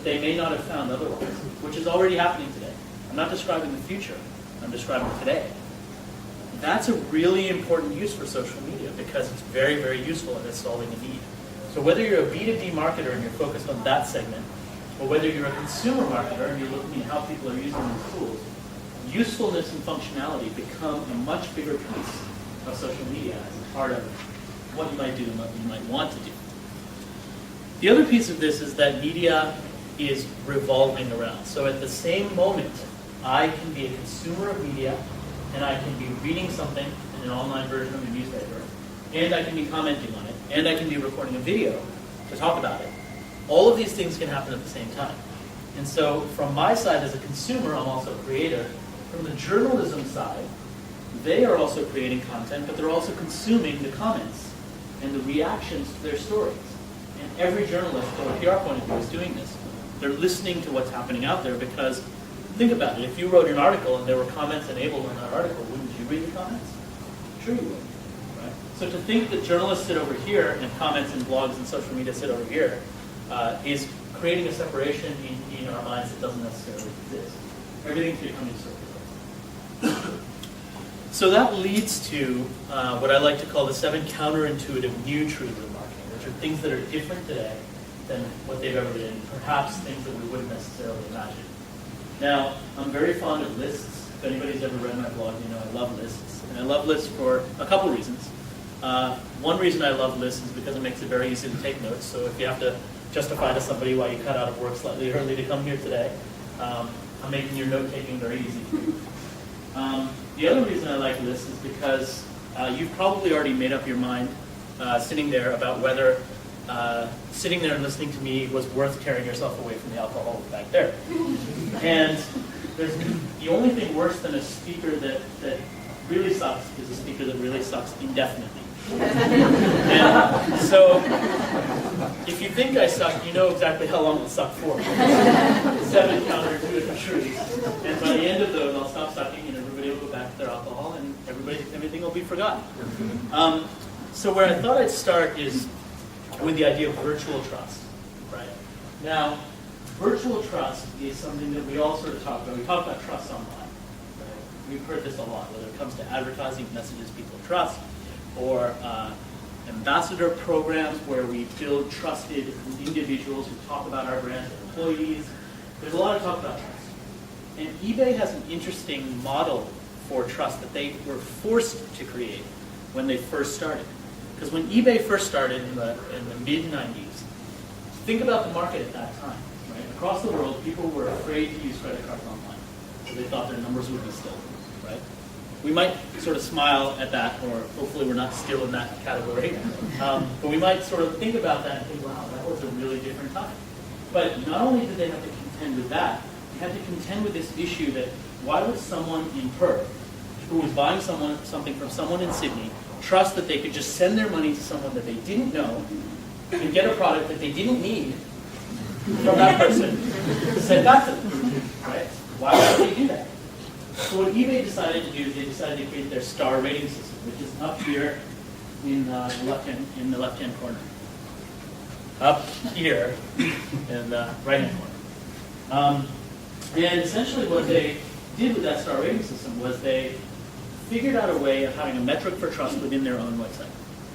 they may not have found otherwise, which is already happening today. I'm not describing the future, I'm describing today. That's a really important use for social media because it's very, very useful and it's solving a need. So whether you're a B2B marketer and you're focused on that segment, or whether you're a consumer marketer and you're looking at how people are using these tools, usefulness and functionality become a much bigger piece of social media as a part of what you might do and what you might want to do. The other piece of this is that media is revolving around. So at the same moment, I can be a consumer of media and I can be reading something in an online version of a newspaper, and I can be commenting on it, and I can be recording a video to talk about it. All of these things can happen at the same time. And so from my side as a consumer, I'm also a creator. From the journalism side, they are also creating content, but they're also consuming the comments and the reactions to their stories. And every journalist, from a PR point of view, is doing this. They're listening to what's happening out there because, think about it, if you wrote an article and there were comments enabled in that article, wouldn't you read the comments? Sure you would. Right? So to think that journalists sit over here and comments and blogs and social media sit over here is creating a separation in our minds that doesn't necessarily exist. Everything's becoming circular. So that leads to what I like to call the 7 counterintuitive new truths of marketing, which are things that are different today than what they've ever been, perhaps things that we wouldn't necessarily imagine. Now, I'm very fond of lists. If anybody's ever read my blog, you know I love lists. And I love lists for a couple reasons. One reason I love lists is because it makes it very easy to take notes. So if you have to justify to somebody why you cut out of work slightly early to come here today, I'm making your note-taking very easy for you. The other reason I like lists is because you've probably already made up your mind sitting there about whether sitting there and listening to me was worth carrying yourself away from the alcohol back there. And the only thing worse than a speaker that really sucks is a speaker that really sucks indefinitely. And so, if you think I suck, you know exactly how long it sucked for. 7 counterintuitive truths. And by the end of those, I'll stop sucking and everybody will go back to their alcohol and everything will be forgotten. So where I thought I'd start is with the idea of virtual trust. Right? Now, virtual trust is something that we all sort of talk about. We talk about trust online. Right? We've heard this a lot, whether it comes to advertising messages people trust, or ambassador programs where we build trusted individuals who talk about our brand to employees. There's a lot of talk about trust. And eBay has an interesting model for trust that they were forced to create when they first started. Because when eBay first started in the mid-90s, think about the market at that time. Right? Across the world, people were afraid to use credit cards online. So they thought their numbers would be stolen. Right? We might sort of smile at that, or hopefully we're not still in that category. But we might sort of think about that and think, wow, that was a really different time. But not only did they have to contend with that, they had to contend with this issue that why would someone in Perth who was buying something from someone in Sydney trust that they could just send their money to someone that they didn't know and get a product that they didn't need from that person sent back to them, right? Why would they do that? So what eBay decided to do is they decided to create their star rating system, which is up here in the left-hand corner. Up here in the right-hand corner. And essentially what they did with that star rating system was they figured out a way of having a metric for trust within their own website.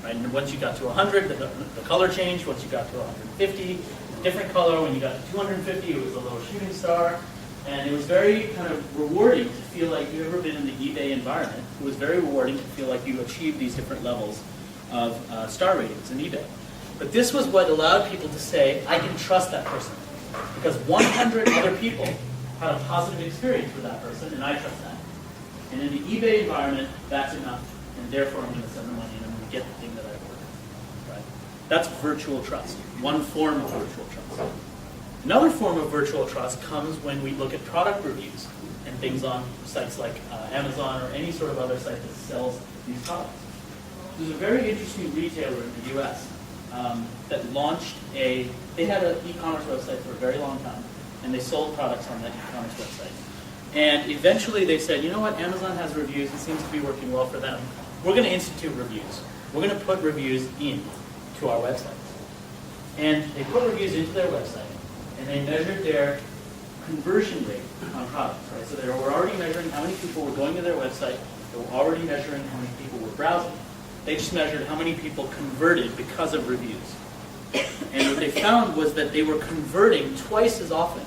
Right? And once you got to 100, the color changed. Once you got to 150, a different color. When you got to 250, it was a little shooting star. And it was very kind of rewarding to feel like you've ever been in the eBay environment. It was very rewarding to feel like you achieved these different levels of star ratings in eBay. But this was what allowed people to say, I can trust that person. Because 100 other people had a positive experience with that person, and I trust that. And in the eBay environment, that's enough. And therefore, I'm going to send the money and I'm going to get the thing that I ordered. Right? That's virtual trust. One form of virtual trust. Another form of virtual trust comes when we look at product reviews and things on sites like Amazon or any sort of other site that sells these products. There's a very interesting retailer in the US that launched they had an e-commerce website for a very long time, and they sold products on that e-commerce website. And eventually they said, you know what, Amazon has reviews, it seems to be working well for them. We're going to institute reviews. We're going to put reviews in to our website. And they put reviews into their website. and they measured their conversion rate on products, right? So they were already measuring how many people were going to their website. They were already measuring how many people were browsing. They just measured how many people converted because of reviews. And what they found was that they were converting twice as often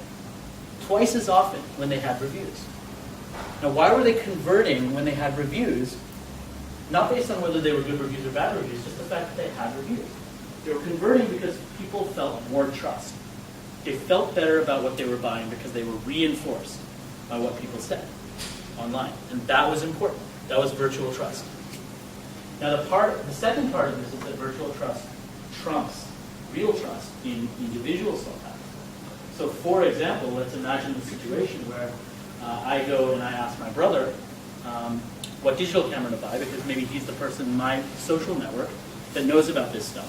when they had reviews. Now, why were they converting when they had reviews? Not based on whether they were good reviews or bad reviews, just the fact that they had reviews. They were converting because people felt more trust. They felt better about what they were buying because they were reinforced by what people said online. And that was important. That was virtual trust. Now the second part of this is that virtual trust trumps real trust in individual self-habits. So for example, let's imagine the situation where I go and I ask my brother what digital camera to buy, because maybe he's the person in my social network that knows about this stuff.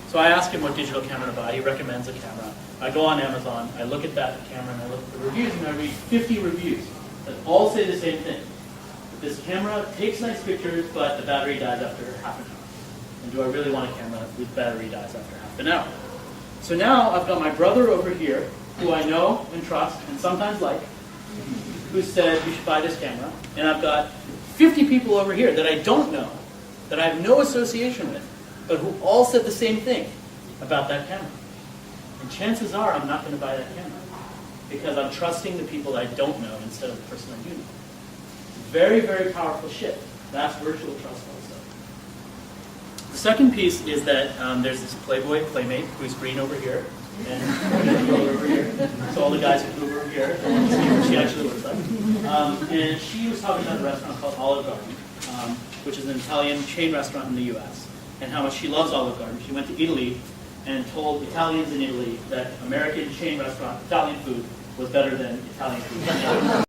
So I ask him what digital camera to buy. He recommends a camera. I go on Amazon, I look at that camera, and I look at the reviews, and I read 50 reviews that all say the same thing. That this camera takes nice pictures, but the battery dies after half an hour. And do I really want a camera whose battery dies after half an hour? So now I've got my brother over here, who I know and trust and sometimes like, who said you should buy this camera, and I've got 50 people over here that I don't know, that I have no association with, but who all said the same thing about that camera. And chances are I'm not going to buy that camera because I'm trusting the people that I don't know instead of the person I do know. Very, very powerful shift. That's virtual trust also. The second piece is that there's this Playboy playmate who's green over here, and over here. So all the guys who move over here don't want to see what she actually looks like. And she was talking about a restaurant called Olive Garden, which is an Italian chain restaurant in the U.S., and how much she loves Olive Garden. She went to Italy and told Italians in Italy that American chain restaurant Italian food was better than Italian food.